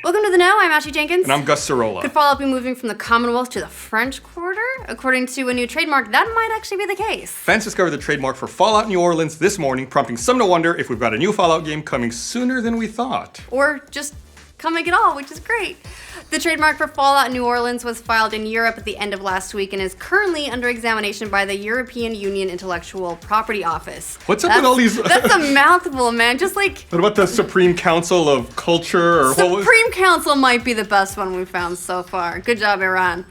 Welcome to The Know, I'm Ashley Jenkins. And I'm Gus Sorola. Could Fallout be moving from the Commonwealth to the French Quarter? According to a new trademark, that might actually be the case. Fans discovered the trademark for Fallout New Orleans this morning, prompting some to wonder if we've got a new Fallout game coming sooner than we thought. Or just coming at all, which is great. The trademark for Fallout New Orleans was filed in Europe at the end of last week and is currently under examination by the European Union Intellectual Property Office. What's up with all these... That's a mouthful, man. Just like... What about the Supreme Council of Culture? Or Supreme Council might be the best one we've found so far. Good job, Iran.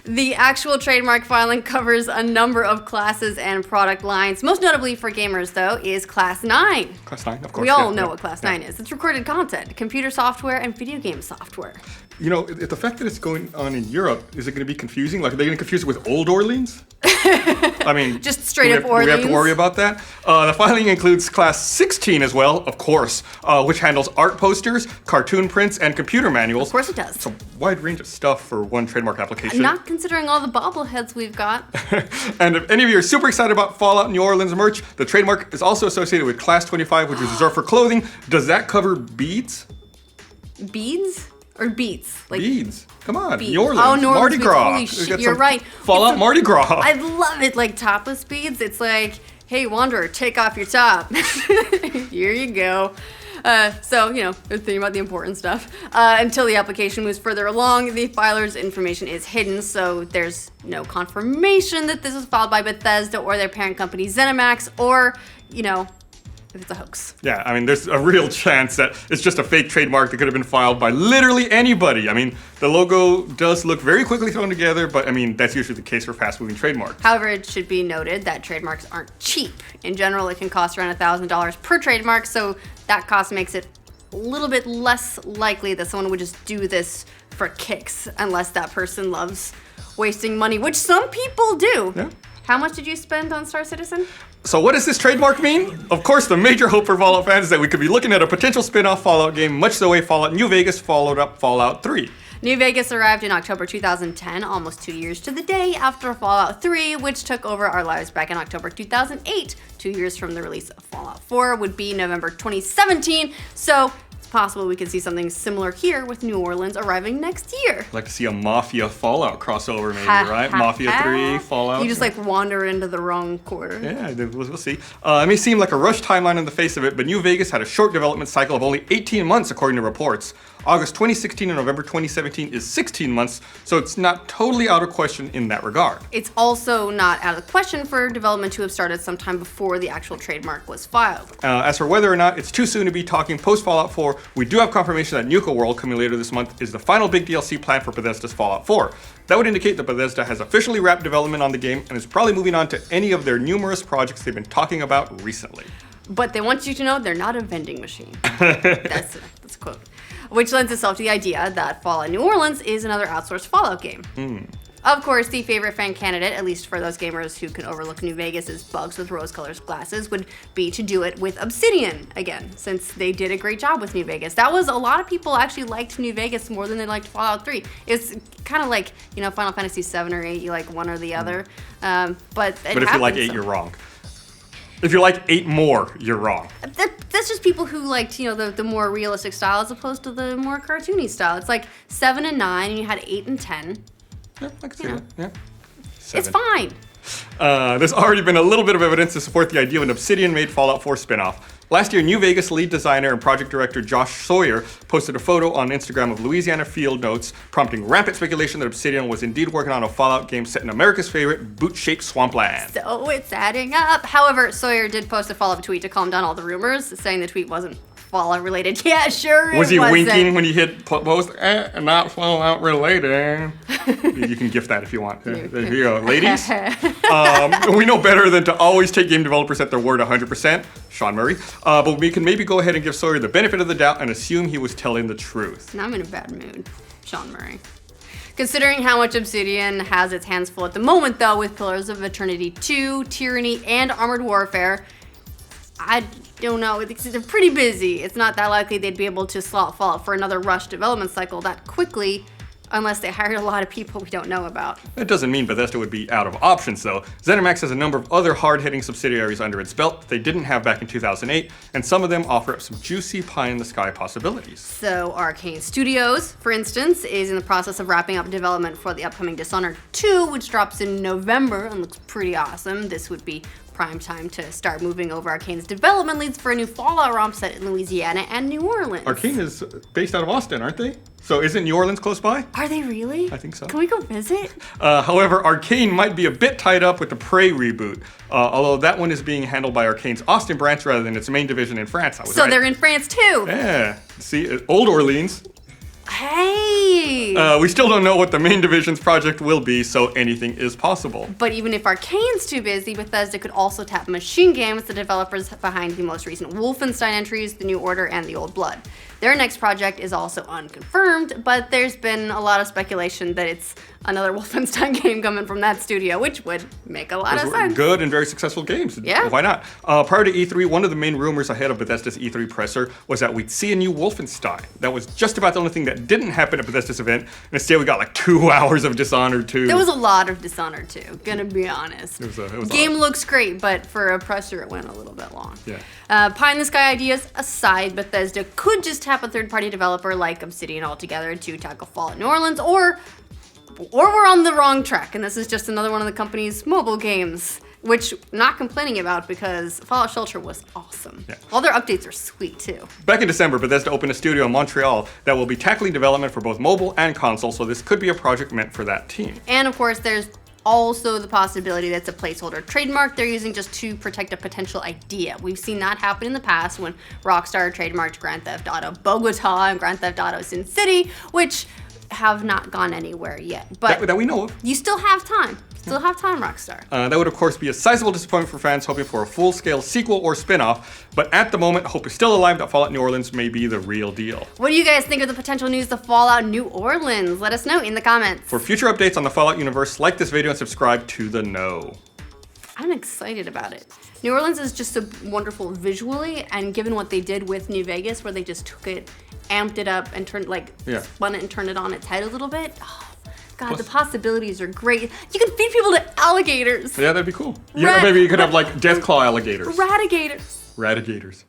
The actual trademark filing covers a number of classes and product lines. Most notably for gamers, though, is Class 9. Class 9, of course. We all know what Class 9 is. It's recorded content, computer software, and video game software. You know, the fact that it's going on in Europe, is it going to be confusing? Like, are they going to confuse it with Old Orleans? I mean, just straight up Orleans. Do we have to worry about that? The filing includes Class 16 as well, of course, which handles art posters, cartoon prints, and computer manuals. Of course it does. It's a wide range of stuff for one trademark application. Not considering all the bobbleheads we've got. And if any of you are super excited about Fallout New Orleans merch, the trademark is also associated with Class 25, which is reserved for clothing. Does that cover beads? Beads? Or beats? Like beads. Come on, beads. New Orleans. Oh, New Orleans. Mardi Gras. Holy shit, you're right. Fallout Mardi Gras. I love it, like topless beads. It's like, hey, Wanderer, take off your top. Here you go. So, you know, thinking about the important stuff. Until the application moves further along, the filer's information is hidden, so there's no confirmation that this was filed by Bethesda or their parent company ZeniMax, or, you know, if it's a hoax. Yeah, I mean, there's a real chance that it's just a fake trademark that could have been filed by literally anybody. I mean, the logo does look very quickly thrown together, but I mean, that's usually the case for fast-moving trademarks. However, it should be noted that trademarks aren't cheap. In general, it can cost around $1,000 per trademark, so that cost makes it a little bit less likely that someone would just do this for kicks, unless that person loves wasting money, which some people do. Yeah. How much did you spend on Star Citizen? So what does this trademark mean? Of course, the major hope for Fallout fans is that we could be looking at a potential spin-off Fallout game, much the way Fallout New Vegas followed up Fallout 3. New Vegas arrived in October 2010, almost 2 years to the day after Fallout 3, which took over our lives back in October 2008. 2 years from the release of Fallout 4 would be November 2017, so it's possible we could see something similar here with New Orleans arriving next year. I'd like to see a Mafia Fallout crossover maybe, right? Mafia 3, Fallout. You just like wander into the wrong quarter. Yeah, we'll see. It may seem like a rushed timeline on the face of it, but New Vegas had a short development cycle of only 18 months according to reports. August 2016 and November 2017 is 16 months, so it's not totally out of question in that regard. It's also not out of the question for development to have started sometime before the actual trademark was filed. As for whether or not it's too soon to be talking post-Fallout 4, we do have confirmation that Nuka World, coming later this month, is the final big DLC planned for Bethesda's Fallout 4. That would indicate that Bethesda has officially wrapped development on the game and is probably moving on to any of their numerous projects they've been talking about recently. But they want you to know they're not a vending machine. That's a quote. Which lends itself to the idea that Fallout New Orleans is another outsourced Fallout game. Of course, the favorite fan candidate, at least for those gamers who can overlook New Vegas' bugs with rose-colored glasses, would be to do it with Obsidian again, since they did a great job with New Vegas. That was, a lot of people actually liked New Vegas more than they liked Fallout 3. It's kind of like, you know, Final Fantasy 7 or 8, you like one or the other. But if you like 8, you're wrong. If you like 8 more, you're wrong. That's just people who liked, you know, the more realistic style as opposed to the more cartoony style. It's like 7 and 9, and you had 8 and 10. Yeah, I can see that. Yeah. 7. It's fine. There's already been a little bit of evidence to support the idea of an Obsidian-made Fallout 4 spinoff. Last year, New Vegas lead designer and project director Josh Sawyer posted a photo on Instagram of Louisiana field notes, prompting rampant speculation that Obsidian was indeed working on a Fallout game set in America's favorite boot-shaped swampland. So it's adding up. However, Sawyer did post a follow-up tweet to calm down all the rumors, saying the tweet wasn't Fallout related. Yeah, sure. Was he winking when he hit post? Not Fallout related. You can gift that if you want. There you go, ladies. We know better than to always take game developers at their word 100%. Sean Murray. But we can maybe go ahead and give Sawyer the benefit of the doubt and assume he was telling the truth. Now I'm in a bad mood, Sean Murray. Considering how much Obsidian has its hands full at the moment, though, with Pillars of Eternity 2, Tyranny, and Armored Warfare, I don't know. They're pretty busy. It's not that likely they'd be able to slot Fallout for another rush development cycle that quickly. Unless they hired a lot of people we don't know about. That doesn't mean Bethesda would be out of options, though. ZeniMax has a number of other hard-hitting subsidiaries under its belt that they didn't have back in 2008, and some of them offer up some juicy pie-in-the-sky possibilities. So Arcane Studios, for instance, is in the process of wrapping up development for the upcoming Dishonored 2, which drops in November and looks pretty awesome. This would be prime time to start moving over Arcane's development leads for a new Fallout ROM set in Louisiana and New Orleans. Arcane is based out of Austin, aren't they? So isn't New Orleans close by? Are they really? I think so. Can we go visit? However, Arcane might be a bit tied up with the Prey reboot, although that one is being handled by Arcane's Austin branch rather than its main division in France. I was So right. they're in France too. Yeah. See, Old Orleans. Hey! We still don't know what the main division's project will be, so anything is possible. But even if Arcane's too busy, Bethesda could also tap Machine Games, the developers behind the most recent Wolfenstein entries, The New Order, and The Old Blood. Their next project is also unconfirmed, but there's been a lot of speculation that it's another Wolfenstein game coming from that studio, which would make a lot of sense. Good and very successful games. Yeah. Why not? Prior to E3, one of the main rumors ahead of Bethesda's E3 presser was that we'd see a new Wolfenstein. That was just about the only thing that didn't happen at Bethesda's event. And instead, we got like 2 hours of Dishonored 2. There was a lot of Dishonored 2, gonna be honest. It was Game looks great, but for a presser, it went a little bit long. Yeah. Pie-in-the-sky ideas aside, Bethesda could just tap a third-party developer like Obsidian altogether to tackle Fallout New Orleans, or we're on the wrong track, and this is just another one of the company's mobile games, which not complaining about because Fallout Shelter was awesome. Yeah. All their updates are sweet too. Back in December, Bethesda opened a studio in Montreal that will be tackling development for both mobile and console, so this could be a project meant for that team. And of course, there's also the possibility that's a placeholder trademark they're using just to protect a potential idea. We've seen that happen in the past when Rockstar trademarked Grand Theft Auto Bogota and Grand Theft Auto Sin City, which have not gone anywhere yet. But that we know of. you still have time. Still have time, Rockstar. That would, of course, be a sizable disappointment for fans hoping for a full-scale sequel or spin-off, but at the moment, hope is still alive that Fallout New Orleans may be the real deal. What do you guys think of the potential news of Fallout New Orleans? Let us know in the comments. For future updates on the Fallout universe, like this video and subscribe to The Know. I'm excited about it. New Orleans is just so wonderful visually, and given what they did with New Vegas, where they just took it, amped it up, and spun it and turned it on its head a little bit. Oh, God, the possibilities are great. You can feed people to alligators. Yeah, that'd be cool. Yeah, maybe you could have like Deathclaw alligators. Ratigators. Ratigators.